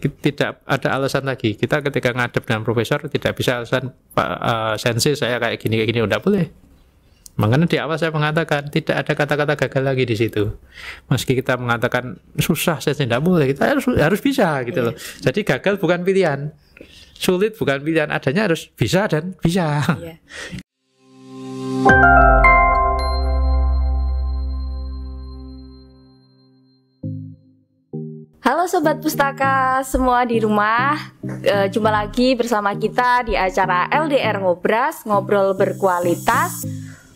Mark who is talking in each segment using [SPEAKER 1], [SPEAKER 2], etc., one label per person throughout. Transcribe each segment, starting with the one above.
[SPEAKER 1] tidak ada alasan lagi. Kita ketika ngadep dengan profesor tidak bisa alasan Pak Sensei saya kayak gini udah boleh. Makanya di awal saya mengatakan tidak ada kata-kata gagal lagi di situ. Meski kita mengatakan susah Sensei tidak boleh, kita harus bisa gitu loh. Jadi gagal bukan pilihan, sulit bukan pilihan, adanya harus bisa dan bisa.
[SPEAKER 2] Halo Sobat Pustaka semua di rumah, jumpa lagi bersama kita di acara LDR Ngobras, Ngobrol Berkualitas.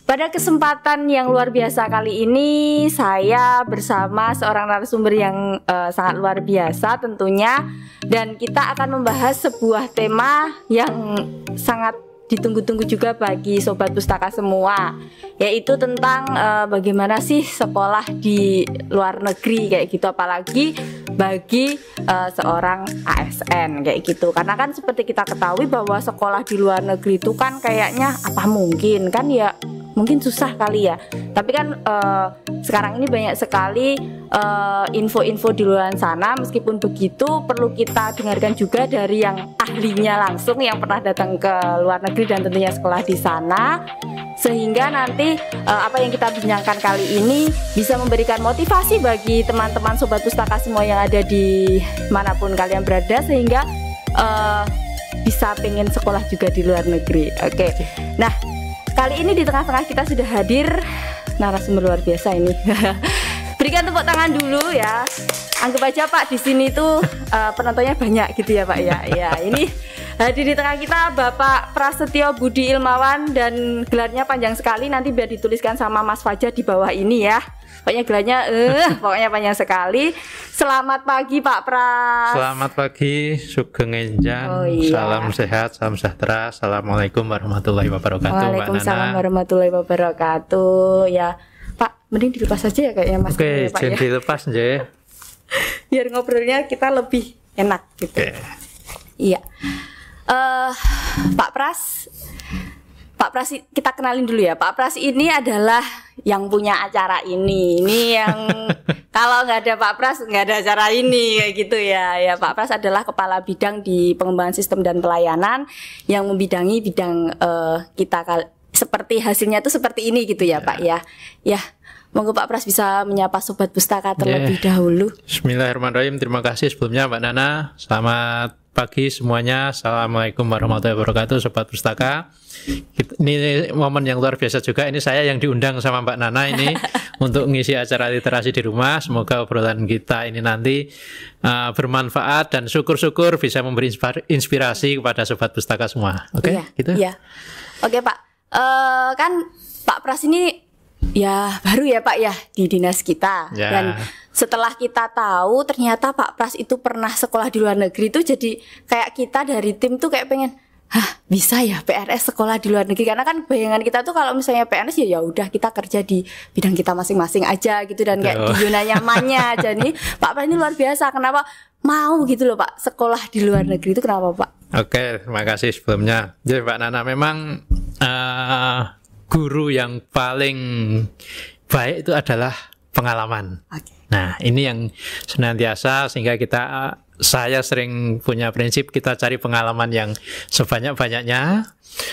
[SPEAKER 2] Pada kesempatan yang luar biasa kali ini, saya bersama seorang narasumber yang sangat luar biasa tentunya. Dan kita akan membahas sebuah tema yang sangat ditunggu-tunggu juga bagi Sobat Pustaka semua, yaitu tentang bagaimana sih sekolah di luar negeri kayak gitu, apalagi bagi seorang ASN kayak gitu. Karena kan seperti kita ketahui bahwa sekolah di luar negeri itu kan kayaknya apa mungkin kan ya, mungkin susah kali ya. Tapi kan sekarang ini banyak sekali info-info di luar sana. Meskipun begitu perlu kita dengarkan juga dari yang ahlinya langsung yang pernah datang ke luar negeri dan tentunya sekolah di sana, sehingga nanti apa yang kita bincangkan kali ini bisa memberikan motivasi bagi teman-teman Sobat Pustaka semua yang ada di manapun kalian berada, sehingga bisa pengen sekolah juga di luar negeri. Oke. Nah, kali ini di tengah-tengah kita sudah hadir narasumber luar biasa ini. Berikan tepuk tangan dulu ya. Anggap aja Pak di sini tuh penontonnya banyak gitu ya Pak ya. Ya, ini hadir di tengah kita Bapak Prasetyo Budi Ilmawan, dan gelarnya panjang sekali, nanti biar dituliskan sama Mas Fajar di bawah ini ya. Pokoknya gelarnya pokoknya panjang sekali. Selamat pagi Pak Pras.
[SPEAKER 1] Selamat pagi, Sugeng Enjang. Salam sehat, salam sejahtera. Assalamualaikum warahmatullahi wabarakatuh.
[SPEAKER 2] Waalaikumsalam warahmatullahi wabarakatuh. Ya Pak, mending dilepas aja ya kayaknya Mas.
[SPEAKER 1] Oke,
[SPEAKER 2] Pak,
[SPEAKER 1] jadi dilepas aja.
[SPEAKER 2] Biar ngobrolnya kita lebih enak gitu. Iya. Pak Pras kita kenalin dulu ya. Pak Pras ini adalah yang punya acara ini. Ini yang kalau nggak ada Pak Pras nggak ada acara ini kayak gitu ya. Ya, Pak Pras adalah kepala bidang di pengembangan sistem dan pelayanan yang membidangi bidang kita seperti hasilnya itu seperti ini gitu ya Pak ya. Ya, monggo Pak Pras bisa menyapa Sobat Pustaka terlebih dahulu.
[SPEAKER 1] Bismillahirrahmanirrahim. Terima kasih sebelumnya Mbak Nana. Selamat pagi semuanya. Assalamualaikum warahmatullahi wabarakatuh Sobat Pustaka. Ini momen yang luar biasa juga. Ini saya yang diundang sama Mbak Nana ini untuk ngisi acara literasi di rumah. Semoga obrolan kita ini nanti bermanfaat dan syukur-syukur bisa memberi inspirasi kepada Sobat Pustaka semua. Oke, gitu?
[SPEAKER 2] Iya. Oke Pak, kan Pak Pras ini ya baru ya Pak ya di dinas kita ya. Dan setelah kita tahu ternyata Pak Pras itu pernah sekolah di luar negeri, itu jadi kayak kita dari tim tuh kayak pengen, bisa ya PNS sekolah di luar negeri. Karena kan bayangan kita tuh kalau misalnya PNS ya udah kita kerja di bidang kita masing-masing aja gitu, dan kayak di zona nyamannya. Jadi Pak Pras ini luar biasa. Kenapa mau gitu loh Pak sekolah di luar negeri itu, kenapa Pak?
[SPEAKER 1] Oke, terima kasih sebelumnya. Jadi Mbak Nana, memang guru yang paling baik itu adalah pengalaman. Nah, ini yang senantiasa, sehingga saya sering punya prinsip kita cari pengalaman yang sebanyak-banyaknya,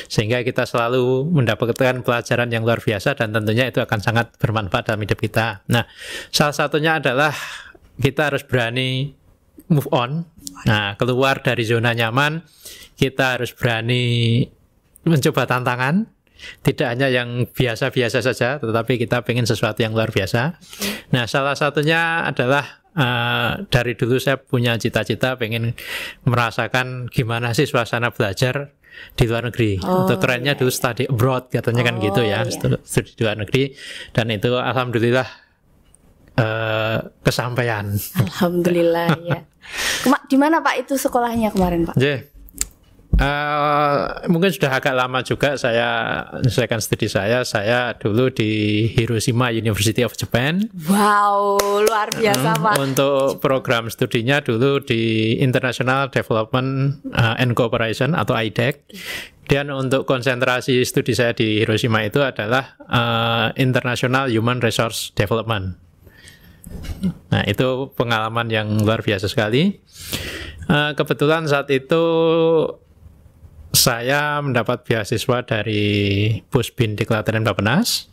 [SPEAKER 1] sehingga kita selalu mendapatkan pelajaran yang luar biasa, dan tentunya itu akan sangat bermanfaat dalam hidup kita. Nah, salah satunya adalah kita harus berani move on. Nah, keluar dari zona nyaman, kita harus berani mencoba tantangan. Tidak hanya yang biasa-biasa saja, tetapi kita pengen sesuatu yang luar biasa. Nah, salah satunya adalah dari dulu saya punya cita-cita pengen merasakan gimana sih suasana belajar di luar negeri. Untuk kerennya dulu study abroad katanya kan gitu ya, studi di luar negeri. Dan itu alhamdulillah kesampaian.
[SPEAKER 2] Alhamdulillah ya. Di mana Pak itu sekolahnya kemarin Pak?
[SPEAKER 1] Mungkin sudah agak lama juga saya menyelesaikan studi saya. Saya dulu di Hiroshima University of Japan.
[SPEAKER 2] Wow, luar biasa Pak.
[SPEAKER 1] Untuk program studinya dulu di International Development and Cooperation atau IDEC. Dan untuk konsentrasi studi saya di Hiroshima itu adalah International Human Resource Development. Nah, itu pengalaman yang luar biasa sekali. Kebetulan saat itu saya mendapat beasiswa dari Pusbin Diklat Bappenas.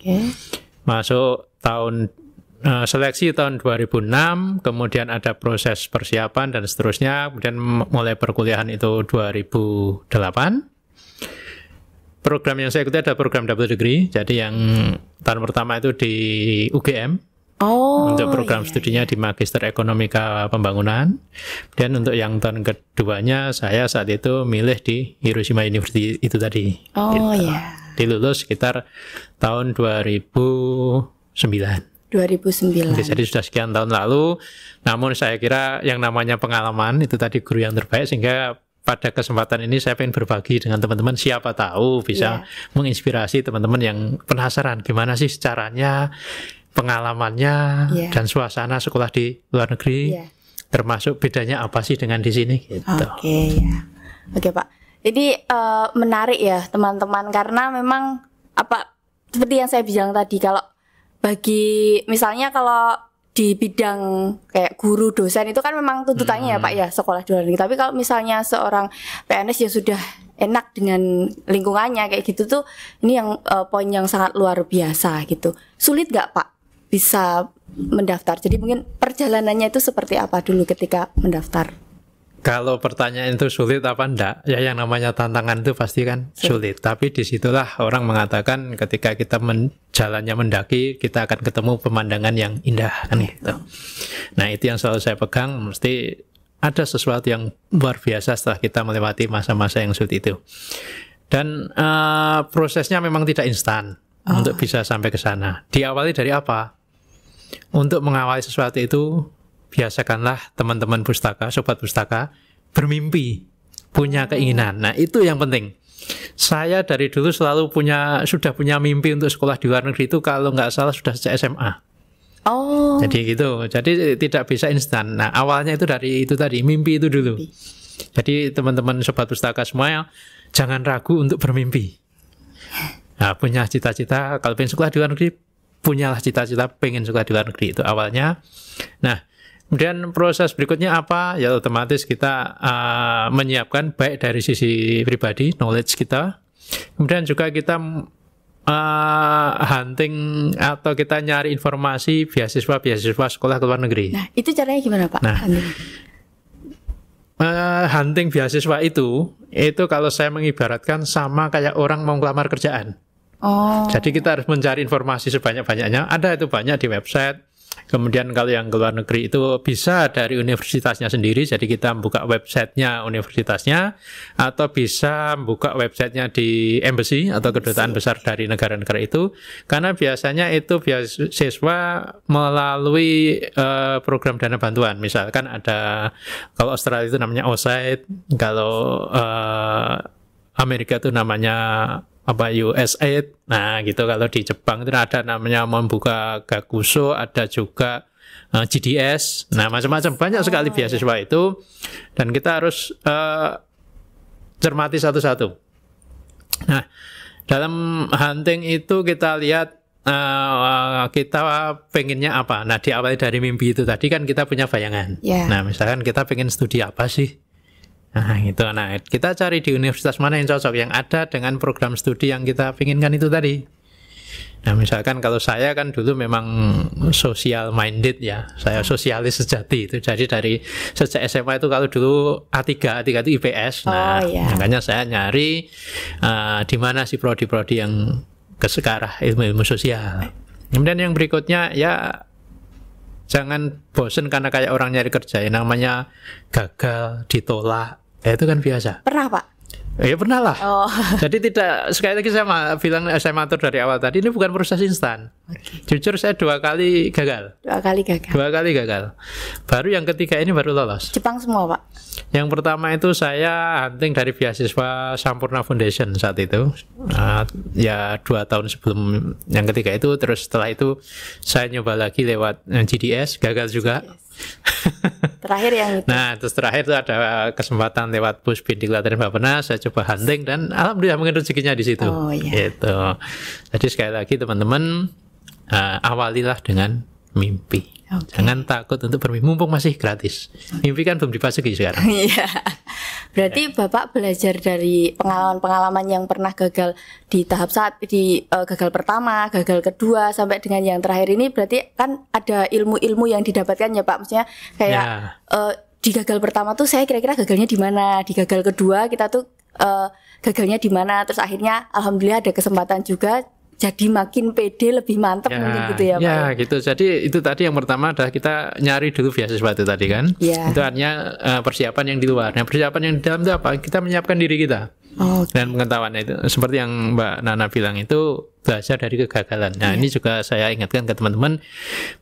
[SPEAKER 1] Masuk tahun seleksi tahun 2006, kemudian ada proses persiapan dan seterusnya, kemudian mulai perkuliahan itu 2008. Program yang saya ikuti ada program double degree, jadi yang tahun pertama itu di UGM, untuk program studinya di Magister Ekonomika Pembangunan, dan untuk yang tahun keduanya saya saat itu milih di Hiroshima University itu tadi. Dilulus sekitar tahun 2009. Jadi sudah sekian tahun lalu, namun saya kira yang namanya pengalaman itu tadi guru yang terbaik, sehingga pada kesempatan ini saya ingin berbagi dengan teman-teman, siapa tahu bisa menginspirasi teman-teman yang penasaran gimana sih caranya, pengalamannya, dan suasana sekolah di luar negeri, termasuk bedanya apa sih dengan di sini gitu.
[SPEAKER 2] Oke Pak, jadi menarik ya teman-teman, karena memang seperti yang saya bilang tadi, kalau bagi misalnya kalau di bidang kayak guru, dosen itu kan memang tuntutannya ya Pak ya, sekolah di luar negeri. Tapi kalau misalnya seorang PNS yang sudah enak dengan lingkungannya kayak gitu tuh, ini yang poin yang sangat luar biasa gitu. Sulit nggak Pak bisa mendaftar? Jadi mungkin perjalanannya itu seperti apa dulu ketika mendaftar?
[SPEAKER 1] Kalau pertanyaan itu sulit apa enggak, ya yang namanya tantangan itu pasti kan sulit. Tapi disitulah orang mengatakan ketika kita jalannya mendaki, kita akan ketemu pemandangan yang indah kan gitu. Nah itu yang selalu saya pegang, mesti ada sesuatu yang luar biasa setelah kita melewati masa-masa yang sulit itu. Dan prosesnya memang tidak instan untuk bisa sampai ke sana. Diawali dari apa? Untuk mengawali sesuatu itu, biasakanlah teman-teman pustaka, sobat pustaka, bermimpi, punya keinginan. Nah itu yang penting. Saya dari dulu selalu sudah punya mimpi untuk sekolah di luar negeri itu, kalau nggak salah sudah sejak SMA. Jadi gitu. Jadi tidak bisa instan. Nah awalnya itu dari itu tadi, mimpi itu dulu. Jadi teman-teman sobat pustaka semua, jangan ragu untuk bermimpi. Nah, punya cita-cita, kalau pengen sekolah di luar negeri, punyalah cita-cita pengen sekolah di luar negeri, itu awalnya. Nah kemudian proses berikutnya apa? Ya otomatis kita menyiapkan baik dari sisi pribadi, knowledge kita. Kemudian juga kita hunting atau kita nyari informasi beasiswa sekolah ke luar negeri.
[SPEAKER 2] Nah itu caranya gimana Pak?
[SPEAKER 1] Nah, hunting beasiswa itu kalau saya mengibaratkan sama kayak orang mau melamar kerjaan. Jadi kita harus mencari informasi sebanyak-banyaknya. Ada itu banyak di website. Kemudian kalau yang ke luar negeri itu bisa dari universitasnya sendiri, jadi kita buka websitenya universitasnya, atau bisa buka websitenya di embassy atau kedutaan besar dari negara-negara itu, karena biasanya itu beasiswa melalui program dana bantuan. Misalkan ada, kalau Australia itu namanya OSAID, kalau Amerika itu namanya USAID. Nah gitu. Kalau di Jepang itu ada namanya membuka Gakuso, ada juga GDS. Nah macam-macam, banyak sekali beasiswa itu, dan kita harus cermati satu-satu. Nah dalam hunting itu kita lihat kita pengennya apa. Nah diawali dari mimpi itu tadi kan kita punya bayangan. Nah misalkan kita pengen studi apa sih. Nah gitu. Nah kita cari di universitas mana yang cocok, yang ada dengan program studi yang kita inginkan itu tadi. Nah misalkan kalau saya kan dulu memang social minded ya, saya sosialis sejati itu. Jadi dari sejak SMA itu, kalau dulu A3 itu IPS. Nah makanya saya nyari di mana sih prodi-prodi yang kesekarah ilmu sosial. Kemudian yang berikutnya ya, jangan bosen karena kayak orang nyari kerja, yang namanya gagal, ditolak, ya itu kan biasa.
[SPEAKER 2] Pernah Pak?
[SPEAKER 1] Ya pernah lah. Jadi tidak, sekali lagi saya bilang, saya matur dari awal tadi, ini bukan proses instan. Jujur saya 2 kali gagal.
[SPEAKER 2] 2 kali gagal. 2
[SPEAKER 1] kali gagal. Baru yang ketiga ini baru lolos.
[SPEAKER 2] Jepang semua Pak?
[SPEAKER 1] Yang pertama itu saya hunting dari beasiswa Sampurna Foundation saat itu. Ya 2 tahun sebelum yang ketiga itu. Terus setelah itu saya nyoba lagi lewat GDS, gagal juga.
[SPEAKER 2] Terakhir yang itu.
[SPEAKER 1] Nah terus terakhir itu ada kesempatan lewat Pusbin Diklat Bappenas, saya coba hunting dan alhamdulillah mungkin rezekinya di situ. Gitu. Jadi sekali lagi teman-teman, awalilah dengan mimpi. Jangan takut untuk bermimpi, mumpung masih gratis. Mimpi kan belum dipasuki sekarang.
[SPEAKER 2] Iya. Berarti Bapak belajar dari pengalaman-pengalaman yang pernah gagal di tahap gagal pertama, gagal kedua, sampai dengan yang terakhir ini, berarti kan ada ilmu-ilmu yang didapatkan ya Pak. Maksudnya kayak di gagal pertama tuh saya kira-kira gagalnya di mana, di gagal kedua kita tuh gagalnya di mana, terus akhirnya alhamdulillah ada kesempatan juga. Jadi makin pede, lebih mantap mungkin gitu ya Pak.
[SPEAKER 1] Ya gitu, jadi itu tadi yang pertama adalah kita nyari dulu beasiswa itu tadi kan. Itu artinya persiapan yang di luar. Nah persiapan yang di dalam itu apa? Kita menyiapkan diri kita. Dan pengetahuannya itu seperti yang Mbak Nana bilang itu belajar dari kegagalan. Nah ini juga saya ingatkan ke teman-teman,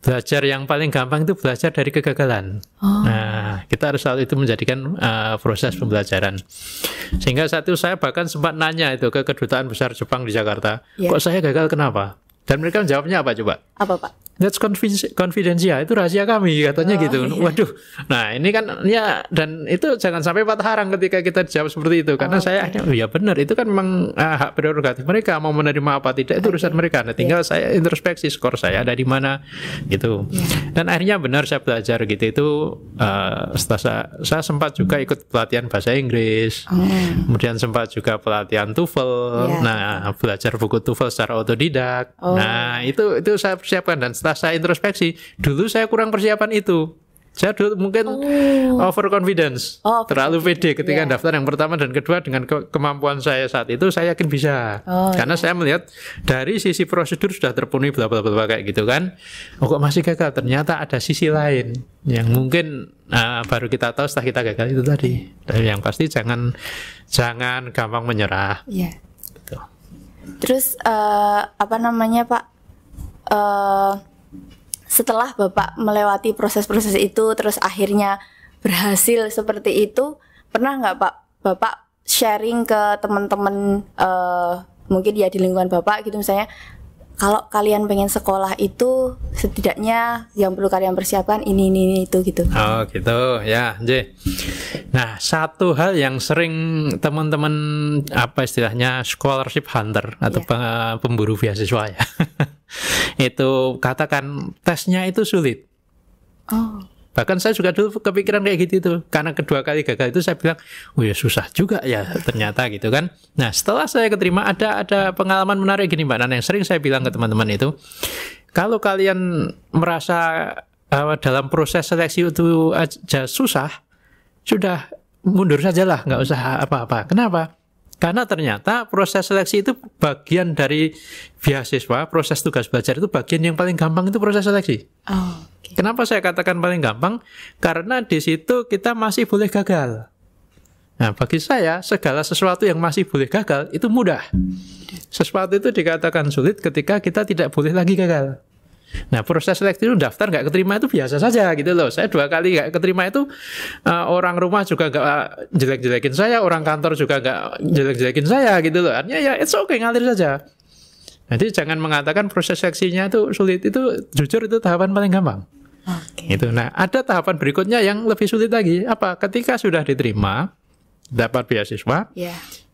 [SPEAKER 1] belajar yang paling gampang itu belajar dari kegagalan. Nah kita harus selalu itu menjadikan proses pembelajaran. Sehingga saat itu saya bahkan sempat nanya itu ke Kedutaan Besar Jepang di Jakarta, kok saya gagal kenapa? Dan mereka menjawabnya apa coba?
[SPEAKER 2] Apa Pak?
[SPEAKER 1] That's confidential, itu rahasia kami katanya gitu. Waduh, nah ini kan ya, dan itu jangan sampai patah arang ketika kita jawab seperti itu, karena saya ya benar, itu kan memang hak prerogatif mereka mau menerima apa tidak itu urusan mereka. Nah, tinggal saya introspeksi skor saya ada di mana gitu. Dan akhirnya benar saya belajar gitu itu. Setelah saya sempat juga ikut pelatihan bahasa Inggris, kemudian sempat juga pelatihan TOEFL. Nah belajar buku TOEFL secara otodidak. Nah itu saya persiapkan, dan setelah saya introspeksi, dulu saya kurang persiapan itu. Saya dulu mungkin overconfidence, terlalu pede ketika daftar yang pertama dan kedua. Dengan kemampuan saya saat itu, saya yakin bisa. Karena saya melihat dari sisi prosedur sudah terpenuhi bla bla bla kayak gitu kan. Oh kok masih gagal? Ternyata ada sisi lain yang mungkin baru kita tahu setelah kita gagal itu tadi. Dan yang pasti jangan gampang menyerah. Gitu.
[SPEAKER 2] Terus apa namanya Pak? Setelah Bapak melewati proses-proses itu, terus akhirnya berhasil seperti itu, pernah nggak Pak Bapak sharing ke teman-teman mungkin ya di lingkungan Bapak gitu, misalnya kalau kalian pengen sekolah itu setidaknya yang perlu kalian persiapkan ini itu gitu.
[SPEAKER 1] Oh gitu ya, J. Nah satu hal yang sering teman-teman apa istilahnya scholarship hunter atau pemburu beasiswa ya. Itu katakan tesnya itu sulit. Bahkan saya juga dulu kepikiran kayak gitu itu. Karena kedua kali gagal itu saya bilang, oh ya susah juga ya ternyata gitu kan. Nah setelah saya keterima ada pengalaman menarik gini Mbak Nana, yang sering saya bilang ke teman-teman itu, kalau kalian merasa dalam proses seleksi itu aja susah, sudah mundur sajalah, nggak usah apa-apa. Kenapa? Karena ternyata proses seleksi itu bagian dari beasiswa, proses tugas belajar itu bagian yang paling gampang itu proses seleksi. Kenapa saya katakan paling gampang? Karena di situ kita masih boleh gagal. Nah, bagi saya segala sesuatu yang masih boleh gagal itu mudah. Sesuatu itu dikatakan sulit ketika kita tidak boleh lagi gagal. Nah proses seleksi itu daftar nggak keterima itu biasa saja gitu loh. Saya 2 kali nggak keterima itu orang rumah juga nggak jelek-jelekin saya, orang kantor juga nggak jelek-jelekin saya gitu loh. Artinya ya it's okay, ngalir saja. Jadi jangan mengatakan proses seleksinya itu sulit, itu jujur itu tahapan paling gampang. Gitu. Nah ada tahapan berikutnya yang lebih sulit lagi. Apa? Ketika sudah diterima dapat beasiswa,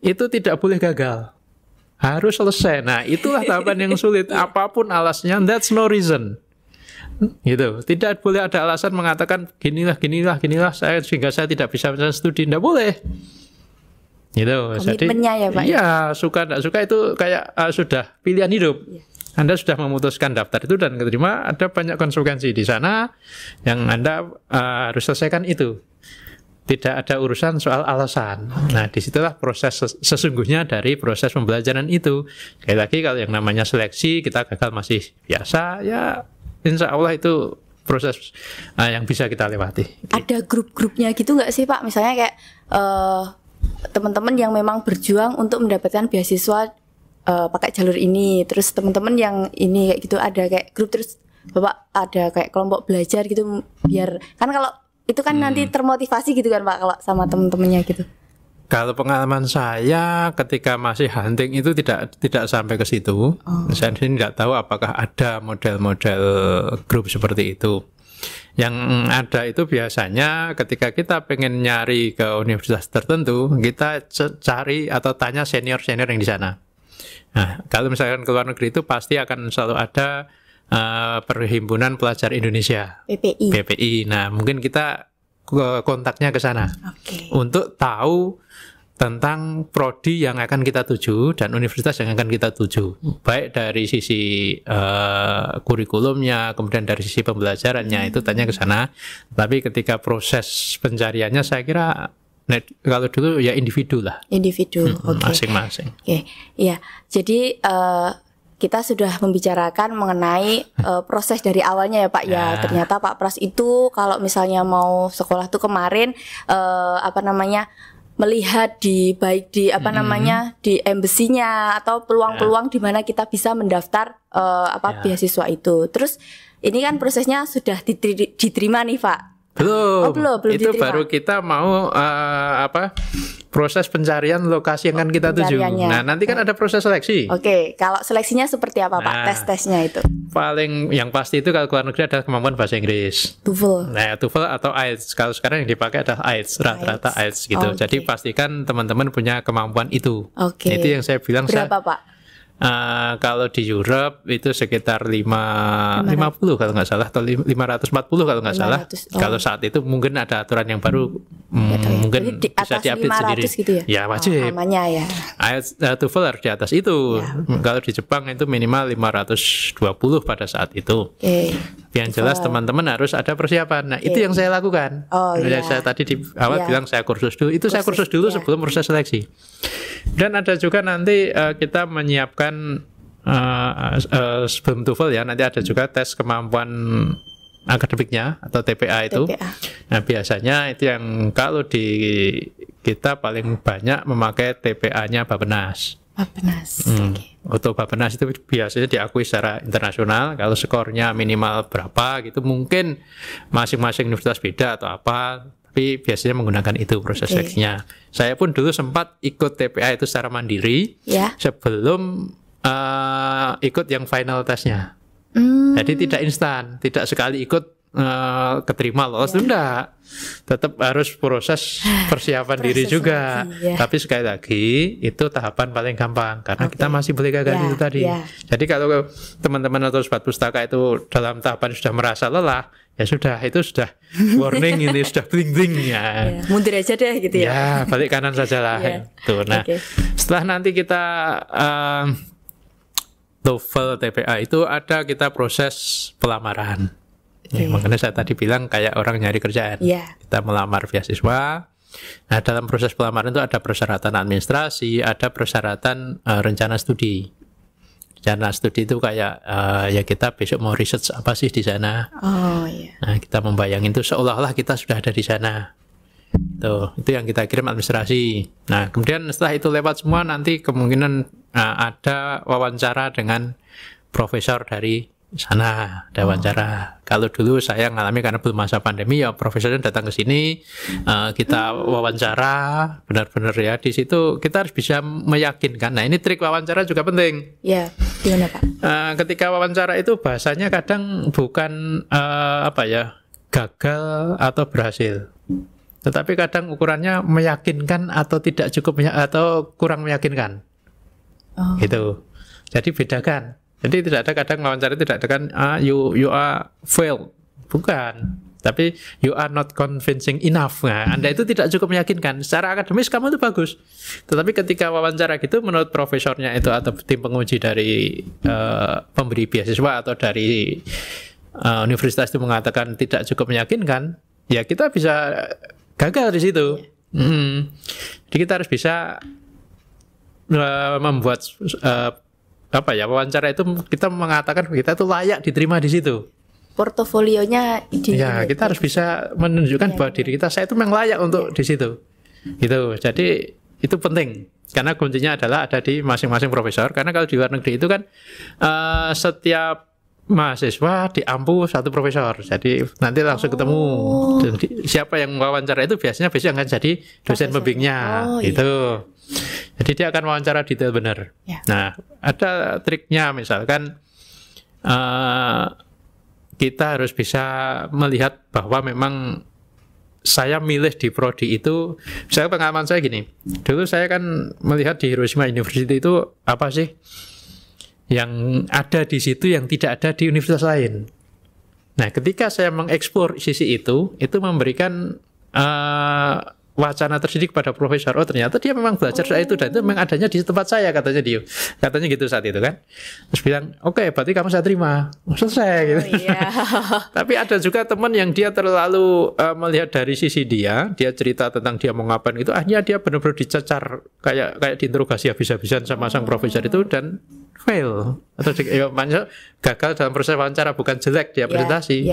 [SPEAKER 1] itu tidak boleh gagal. Harus selesai. Nah, itulah tahapan yang sulit. Apapun alasnya, that's no reason. Gitu. Tidak boleh ada alasan mengatakan ginilah sehingga saya tidak bisa studi. Tidak boleh. Gitu.
[SPEAKER 2] Komitmennya ya Pak.
[SPEAKER 1] Iya, suka tidak suka itu kayak sudah pilihan hidup. Anda sudah memutuskan daftar itu dan keterima, ada banyak konsekuensi di sana yang Anda harus selesaikan itu. Tidak ada urusan soal alasan. Nah, disitulah proses sesungguhnya dari proses pembelajaran itu. Sekali lagi, kalau yang namanya seleksi, kita gagal masih biasa, ya insya Allah itu proses yang bisa kita lewati.
[SPEAKER 2] Ada grup-grupnya gitu nggak sih Pak? Misalnya kayak teman-teman yang memang berjuang untuk mendapatkan beasiswa pakai jalur ini. Terus teman-teman yang ini kayak gitu, ada kayak grup, terus Bapak ada kayak kelompok belajar gitu, biar kan kalau itu kan nanti termotivasi gitu kan Pak kalau sama temen-temennya gitu.
[SPEAKER 1] Kalau pengalaman saya ketika masih hunting itu tidak sampai ke situ. Saya sendiri tidak tahu apakah ada model-model grup seperti itu. Yang ada itu biasanya ketika kita pengen nyari ke universitas tertentu, kita cari atau tanya senior-senior yang di sana. Nah, kalau misalkan ke luar negeri itu pasti akan selalu ada Perhimpunan Pelajar Indonesia, PPI. Nah, mungkin kita kontaknya ke sana untuk tahu tentang prodi yang akan kita tuju dan universitas yang akan kita tuju, baik dari sisi kurikulumnya, kemudian dari sisi pembelajarannya, itu tanya ke sana. Tapi ketika proses pencariannya, saya kira kalau dulu ya individu lah. Masing-masing.
[SPEAKER 2] Ya, jadi kita sudah membicarakan mengenai proses dari awalnya ya Pak ya. Ternyata Pak Pras itu kalau misalnya mau sekolah tuh kemarin melihat baik di di embassy-nya atau peluang-peluang di mana kita bisa mendaftar beasiswa itu. Terus ini kan prosesnya sudah diterima nih Pak.
[SPEAKER 1] Belum itu
[SPEAKER 2] diterima.
[SPEAKER 1] Baru kita mau proses pencarian lokasi yang akan kita tuju. Nah, nanti kan ada proses seleksi.
[SPEAKER 2] Kalau seleksinya seperti apa Pak? Tes-tesnya itu?
[SPEAKER 1] Paling yang pasti itu kalau keluar negeri ada kemampuan bahasa Inggris.
[SPEAKER 2] TOEFL.
[SPEAKER 1] Nah, TOEFL atau IELTS. Kalau sekarang yang dipakai adalah IELTS, rata-rata IELTS gitu. Jadi pastikan teman-teman punya kemampuan itu. Itu yang saya bilang.
[SPEAKER 2] Berapa Pak?
[SPEAKER 1] Kalau di Europe itu sekitar 50 kalau nggak salah, atau 540 kalau nggak salah. Kalau saat itu mungkin ada aturan yang baru, mungkin
[SPEAKER 2] di
[SPEAKER 1] bisa diupdate sendiri.
[SPEAKER 2] Gitu ya?
[SPEAKER 1] Wajib.
[SPEAKER 2] Ya.
[SPEAKER 1] TOEFL harus di atas itu. Kalau di Jepang itu minimal 520 pada saat itu. Yang jelas teman-teman harus ada persiapan. Nah, itu yang saya lakukan. Saya tadi di awal bilang saya kursus dulu. Itu saya kursus dulu sebelum proses seleksi. Dan ada juga nanti kita menyiapkan sebelum TOEFL ya, nanti ada juga tes kemampuan akademiknya atau TPA itu. Nah, biasanya itu yang kalau di kita paling banyak memakai TPA-nya Bappenas. Untuk Bappenas itu biasanya diakui secara internasional. Kalau skornya minimal berapa gitu, mungkin masing-masing universitas beda atau apa, tapi biasanya menggunakan itu proses seleksinya. Saya pun dulu sempat ikut TPA itu secara mandiri sebelum ikut yang final testnya. Jadi tidak instan, tidak sekali ikut keterima lolos, enggak. Tetap harus proses persiapan diri juga. Tapi sekali lagi itu tahapan paling gampang karena kita masih boleh gagal itu tadi. Jadi kalau teman-teman atau sobat pustaka itu dalam tahapan sudah merasa lelah, ya sudah, itu sudah warning, ini sudah bling-bling ya.
[SPEAKER 2] Mundur aja deh gitu ya.
[SPEAKER 1] Ya, balik kanan sajalah. Tuh. Nah, setelah nanti kita TOEFL, TPA itu ada kita proses pelamaran. Makanya saya tadi bilang kayak orang nyari kerjaan. Kita melamar beasiswa. Nah, dalam proses pelamaran itu ada persyaratan administrasi, ada persyaratan rencana studi. Rencana studi itu kayak ya kita besok mau research apa sih di sana. Nah, kita membayangin itu seolah-olah kita sudah ada di sana. Itu yang kita kirim administrasi. Nah, kemudian setelah itu lewat semua, nanti kemungkinan ada wawancara dengan profesor dari sana, ada wawancara. Kalau dulu saya ngalami karena belum masa pandemi, ya profesornya datang ke sini, kita wawancara, benar-benar ya di situ kita harus bisa meyakinkan. Nah, ini trik wawancara juga penting.
[SPEAKER 2] Gimana Pak?
[SPEAKER 1] Ketika wawancara itu bahasanya kadang bukan gagal atau berhasil, tetapi kadang ukurannya meyakinkan atau tidak cukup atau kurang meyakinkan. Gitu. Jadi bedakan. Jadi tidak ada kadang wawancara tidak ada kan you are failed, bukan. Tapi you are not convincing enough. Nah, Anda itu tidak cukup meyakinkan. Secara akademis kamu itu bagus. Tetapi ketika wawancara gitu, menurut profesornya itu atau tim penguji dari pemberi beasiswa atau dari universitas itu mengatakan tidak cukup meyakinkan, ya kita bisa gagal di situ. Jadi kita harus bisa membuat wawancara itu kita mengatakan kita tuh layak diterima di situ.
[SPEAKER 2] Portofolionya
[SPEAKER 1] kita harus bisa menunjukkan bahwa diri kita saya itu memang layak untuk di situ. Gitu. Jadi itu penting karena kuncinya adalah ada di masing-masing profesor. Karena kalau di luar negeri itu kan setiap mahasiswa diampu satu profesor. Jadi nanti langsung ketemu. Jadi, siapa yang wawancara itu biasanya besok akan jadi dosen pembimbingnya. Gitu. Jadi dia akan wawancara detail benar. Nah, ada triknya misalkan kita harus bisa melihat bahwa memang saya milih di prodi itu, misalnya pengalaman saya gini, dulu saya kan melihat di Hiroshima University itu apa sih yang ada di situ yang tidak ada di universitas lain. Nah, ketika saya mengeksplor sisi itu memberikan wacana terdidik kepada profesor. Oh, ternyata dia memang belajar soal itu dan itu memang adanya di tempat saya, katanya dia. Katanya gitu saat itu kan. Terus bilang, "Oke, berarti kamu saya terima." Selesai gitu.
[SPEAKER 2] Iya.
[SPEAKER 1] Tapi ada juga teman yang dia terlalu melihat dari sisi dia cerita tentang dia mau ngapain itu, akhirnya dia benar-benar dicecar kayak diinterogasi habis-habisan sama sang profesor itu dan fail atau gagal dalam proses wawancara, bukan jelek dia presentasi.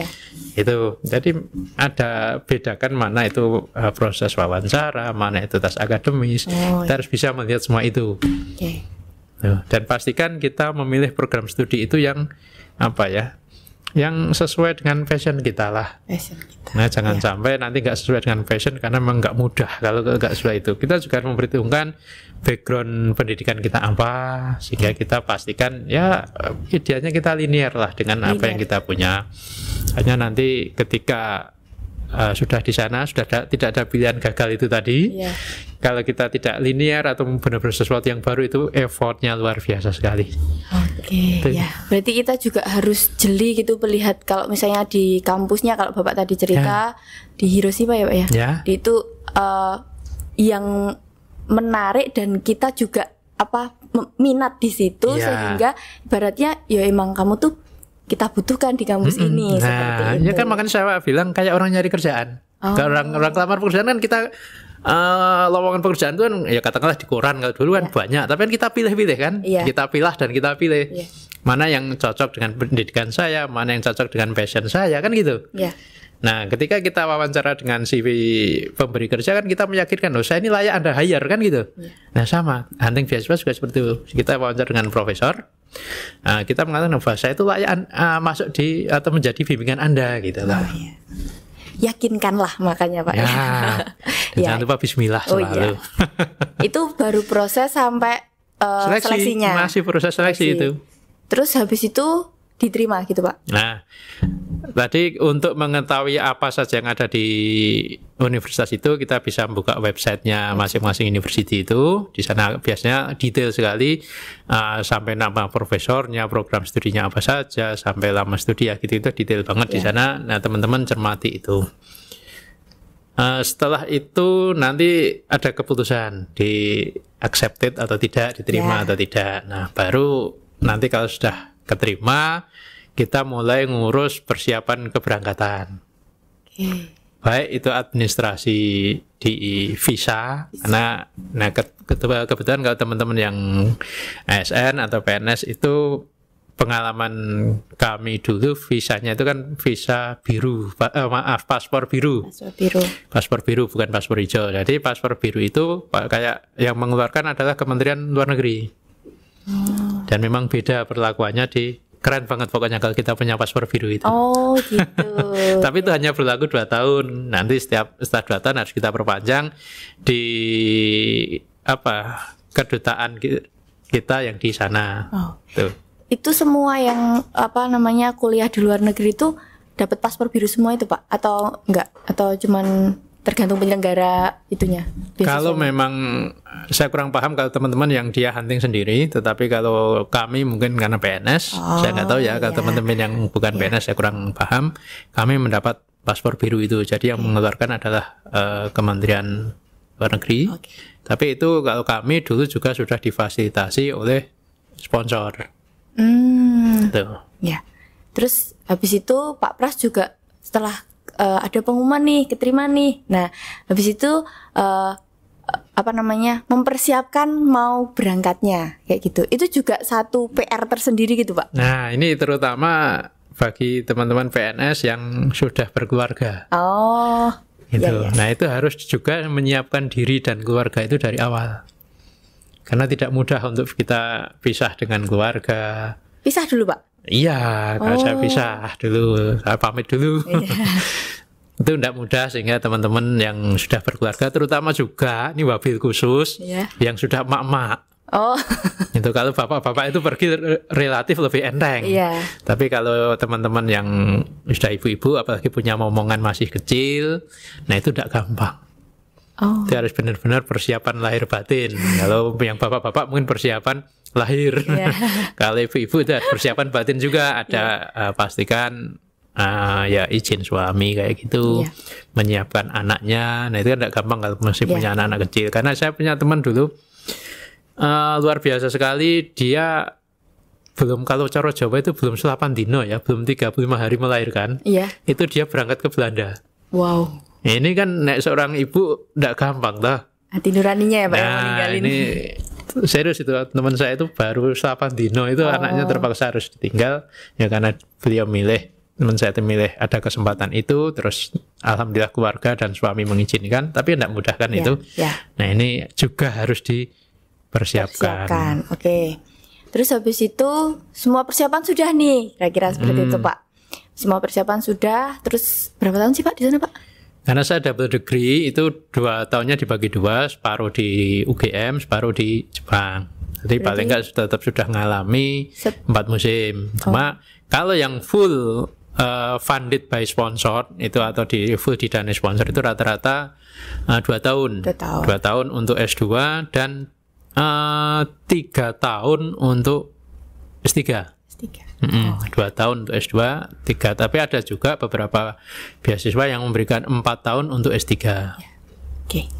[SPEAKER 1] Itu jadi ada bedakan mana itu proses wawancara, mana itu tes akademis. Kita harus bisa melihat semua itu. Dan pastikan kita memilih program studi itu yang yang sesuai dengan passion kita lah. Nah, jangan sampai nanti nggak sesuai dengan passion karena memang nggak mudah kalau nggak sesuai itu. Kita juga memperhitungkan background pendidikan kita apa, sehingga kita pastikan ya idealnya kita linear lah dengan apa yang kita punya. Hanya nanti ketika sudah di sana tidak ada pilihan gagal itu tadi. Kalau kita tidak linear atau benar-benar sesuatu yang baru, itu effortnya luar biasa sekali. Berarti kita juga harus jeli gitu melihat kalau misalnya di kampusnya, kalau Bapak tadi cerita di Hiroshima ya Pak ya. Itu yang menarik dan kita juga minat di situ sehingga ibaratnya ya emang kamu tuh kita butuhkan di kampus ini. Seperti itu. Ya kan makanya saya bilang kayak orang nyari kerjaan. Kalau orang lamar pekerjaan kan kita lowongan pekerjaan itu kan ya katakanlah di koran kalau dulu kan banyak, tapi kan kita pilih-pilih kan. Kita pilah dan kita pilih mana yang cocok dengan pendidikan saya, mana yang cocok dengan passion saya, kan gitu. Nah, ketika kita wawancara dengan CV pemberi kerja kan kita meyakinkan, "Oh, saya ini layak Anda hire," kan gitu. Nah, sama hunting beasiswa juga seperti itu. Kita wawancara dengan profesor, kita mengatakan bahwa saya itu layak masuk di atau menjadi bimbingan Anda gitu lah.
[SPEAKER 2] Yakinkanlah makanya Pak.
[SPEAKER 1] Jangan lupa bismillah selalu.
[SPEAKER 2] Itu baru proses sampai seleksinya.
[SPEAKER 1] Masih proses seleksi itu.
[SPEAKER 2] Terus habis itu diterima gitu Pak.
[SPEAKER 1] Nah, tadi untuk mengetahui apa saja yang ada di universitas itu, kita bisa buka websitenya masing-masing university itu. Di sana biasanya detail sekali, sampai nama profesornya, program studinya apa saja, sampai lama studi ya gitu, itu detail banget di sana. Nah, teman-teman cermati itu. Setelah itu nanti ada keputusan di accepted atau tidak, diterima atau tidak. Nah, baru nanti kalau sudah keterima, kita mulai ngurus persiapan keberangkatan. Baik itu administrasi di visa, karena kebetulan kalau teman-teman yang ASN atau PNS itu pengalaman kami dulu visanya itu kan visa biru, paspor biru. Paspor biru bukan paspor hijau. Jadi paspor biru itu kayak yang mengeluarkan adalah Kementerian Luar Negeri. Dan memang beda perlakuannya keren banget pokoknya kalau kita punya paspor biru itu.
[SPEAKER 2] Oh gitu.
[SPEAKER 1] Tapi itu hanya berlaku 2 tahun. Nanti setelah 2 tahun harus kita perpanjang di kedutaan kita yang di sana. Tuh.
[SPEAKER 2] Itu semua yang kuliah di luar negeri itu dapat paspor biru semua itu Pak? Atau enggak? Atau cuman tergantung penyelenggara itunya?
[SPEAKER 1] Kalau memang saya kurang paham kalau teman-teman yang dia hunting sendiri, tetapi kalau kami mungkin karena PNS, saya nggak tahu ya. Kalau teman-teman yang bukan PNS saya kurang paham. Kami mendapat paspor biru itu, jadi yang mengeluarkan adalah Kementerian Luar Negeri. Tapi itu kalau kami dulu juga sudah difasilitasi oleh sponsor. Tuh.
[SPEAKER 2] Terus habis itu Pak Pras juga setelah ada pengumuman nih, keterima nih. Nah, habis itu mempersiapkan mau berangkatnya kayak gitu. Itu juga satu PR tersendiri gitu, Pak.
[SPEAKER 1] Nah, ini terutama bagi teman-teman PNS yang sudah berkeluarga. Gitu. Nah, itu harus juga menyiapkan diri dan keluarga itu dari awal. Karena tidak mudah untuk kita pisah dengan keluarga.
[SPEAKER 2] Pisah dulu, Pak?
[SPEAKER 1] Iya, kalau saya pisah dulu, saya pamit dulu. Itu tidak mudah, sehingga teman-teman yang sudah berkeluarga, terutama juga ini wabil khusus yang sudah emak-emak. Itu kalau bapak-bapak itu pergi relatif lebih enteng. Tapi kalau teman-teman yang sudah ibu-ibu, apalagi punya momongan masih kecil, nah itu tidak gampang. Itu harus benar-benar persiapan lahir batin. Kalau yang bapak-bapak mungkin persiapan lahir. Kalau ibu-ibu itu persiapan batin juga ada. Pastikan ya izin suami kayak gitu, menyiapkan anaknya. Nah itu kan tidak gampang kalau masih punya anak-anak kecil. Karena saya punya teman dulu luar biasa sekali, dia belum, kalau cara Jawa itu belum 8 dino ya, belum 35 hari melahirkan. Itu dia berangkat ke Belanda.
[SPEAKER 2] Wow.
[SPEAKER 1] Ini kan seorang ibu tidak gampang lah.
[SPEAKER 2] Hati nuraninya ya Pak yang meninggalin.
[SPEAKER 1] Ini serius itu, teman saya itu baru 8 dino itu anaknya terpaksa harus ditinggal ya, karena beliau milih, teman saya itu milih ada kesempatan itu, terus alhamdulillah keluarga dan suami mengizinkan, tapi tidak mudah kan itu. Nah ini juga harus dipersiapkan.
[SPEAKER 2] Oke. Terus habis itu semua persiapan sudah nih, kira-kira seperti itu Pak. Semua persiapan sudah. Terus berapa tahun sih Pak di sana Pak?
[SPEAKER 1] Karena saya double degree itu 2 tahunnya dibagi 2, separuh di UGM, separuh di Jepang. Jadi paling enggak tetap sudah ngalami 4 musim. Cuma kalau yang full funded by sponsor itu, atau full didanai sponsor itu rata-rata 2 tahun. 2 tahun untuk S2 dan 3 tahun untuk S3. 2 tahun untuk S2, 3. Tapi ada juga beberapa beasiswa yang memberikan 4 tahun untuk S3.
[SPEAKER 2] Oke.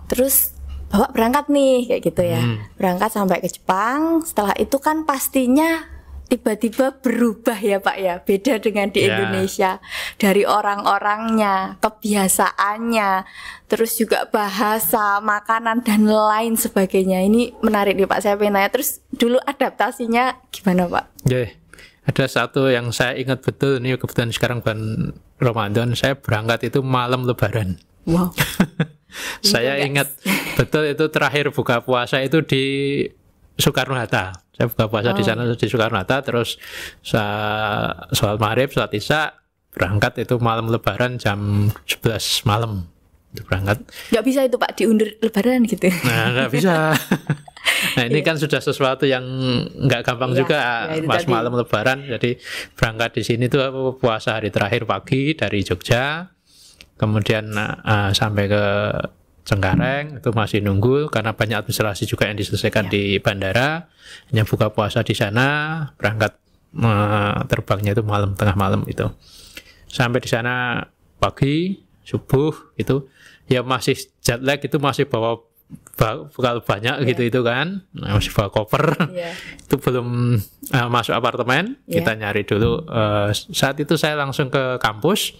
[SPEAKER 2] Terus Bapak berangkat nih kayak gitu ya. Berangkat sampai ke Jepang. Setelah itu kan pastinya tiba-tiba berubah ya Pak ya. Beda dengan di Indonesia. Dari orang-orangnya, kebiasaannya, terus juga bahasa, makanan dan lain sebagainya. Ini menarik nih Pak, saya pengen nanya. Terus dulu adaptasinya gimana Pak?
[SPEAKER 1] Ada satu yang saya ingat betul, ini kebetulan sekarang bulan Ramadan, saya berangkat itu malam Lebaran.
[SPEAKER 2] Wow.
[SPEAKER 1] Saya ingat betul itu terakhir buka puasa itu di Soekarno-Hatta. Saya buka puasa di sana di Soekarno-Hatta, terus sholat maghrib, sholat isya, berangkat itu malam Lebaran jam 11 malam. Itu berangkat.
[SPEAKER 2] Nggak bisa itu Pak diundur Lebaran gitu?
[SPEAKER 1] Nah nggak bisa. Nah ini kan sudah sesuatu yang nggak gampang juga pas malam Lebaran. Jadi berangkat di sini tuh puasa hari terakhir pagi dari Jogja, kemudian sampai ke Cengkareng itu masih nunggu karena banyak administrasi juga yang diselesaikan di bandara. Hanya buka puasa di sana, berangkat terbangnya itu malam, tengah malam itu. Sampai di sana pagi subuh itu ya masih jet lag, itu masih bawa bekal banyak gitu itu kan, masih bawa koper. Itu belum masuk apartemen, kita nyari dulu. Saat itu saya langsung ke kampus.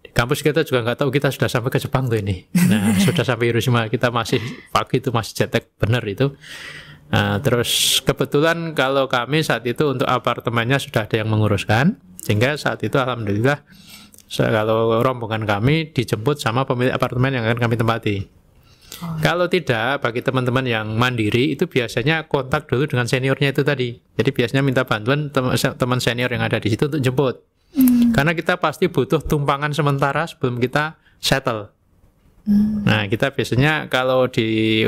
[SPEAKER 1] Di kampus kita juga nggak tahu kita sudah sampai ke Jepang tuh ini. Nah sudah sampai Hiroshima, kita masih pagi itu masih jet lag bener itu. Terus kebetulan kalau kami saat itu untuk apartemennya sudah ada yang menguruskan, sehingga saat itu alhamdulillah kalau rombongan kami dijemput sama pemilik apartemen yang akan kami tempati. Kalau tidak, bagi teman-teman yang mandiri itu biasanya kontak dulu dengan seniornya itu tadi. Jadi biasanya minta bantuan teman senior yang ada di situ untuk jemput. Karena kita pasti butuh tumpangan sementara sebelum kita settle. Nah, kita biasanya kalau di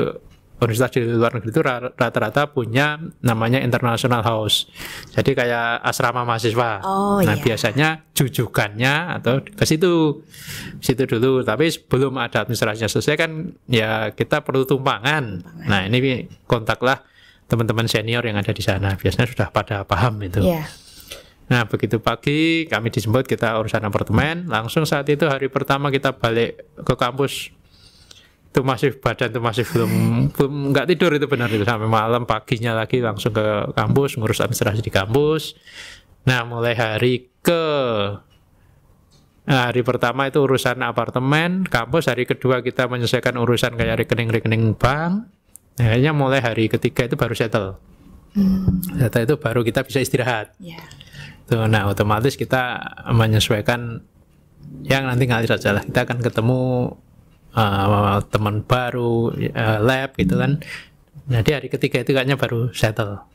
[SPEAKER 1] universitas di luar negeri itu rata-rata punya namanya international house. Jadi kayak asrama mahasiswa. Nah, biasanya jujukannya atau ke situ dulu. Tapi sebelum ada administrasinya selesai kan ya kita perlu tumpangan. Nah, ini kontaklah teman-teman senior yang ada di sana. Biasanya sudah pada paham itu. Nah, begitu pagi kami dijemput, kita urusan apartemen. Langsung saat itu hari pertama kita balik ke kampus. Itu masih badan itu masih belum nggak tidur itu benar itu sampai malam, paginya lagi langsung ke kampus ngurus administrasi di kampus. Nah mulai hari pertama itu urusan apartemen kampus, hari kedua kita menyelesaikan urusan kayak rekening bank. Akhirnya mulai hari ketiga itu baru settle. Setelah itu baru kita bisa istirahat. Tuh, nah otomatis kita menyesuaikan yang nanti ngalir saja lah. Kita akan ketemu teman baru, lab gitu kan. Nah di hari ketiga itu kayaknya baru settle.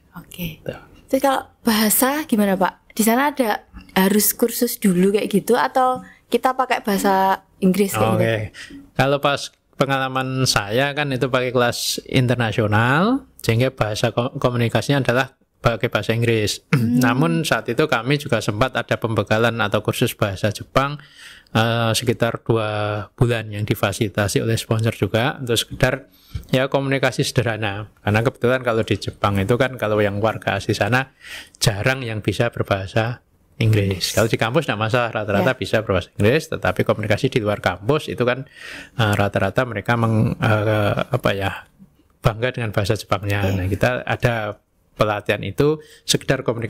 [SPEAKER 2] Terus kalau bahasa gimana Pak? Di sana ada harus kursus dulu kayak gitu atau kita pakai bahasa Inggris kayak gitu?
[SPEAKER 1] Kalau pas pengalaman saya kan itu pakai kelas internasional, sehingga bahasa komunikasinya adalah pakai bahasa Inggris. Namun saat itu kami juga sempat ada pembekalan atau kursus bahasa Jepang sekitar 2 bulan yang difasilitasi oleh sponsor juga untuk sekedar ya komunikasi sederhana. Karena kebetulan kalau di Jepang itu kan kalau yang warga asli sana jarang yang bisa berbahasa Inggris. Kalau di kampus tidak masalah, rata-rata bisa berbahasa Inggris, tetapi komunikasi di luar kampus itu kan rata-rata mereka bangga dengan bahasa Jepangnya. Nah, kita ada pelatihan itu sekedar komunikasi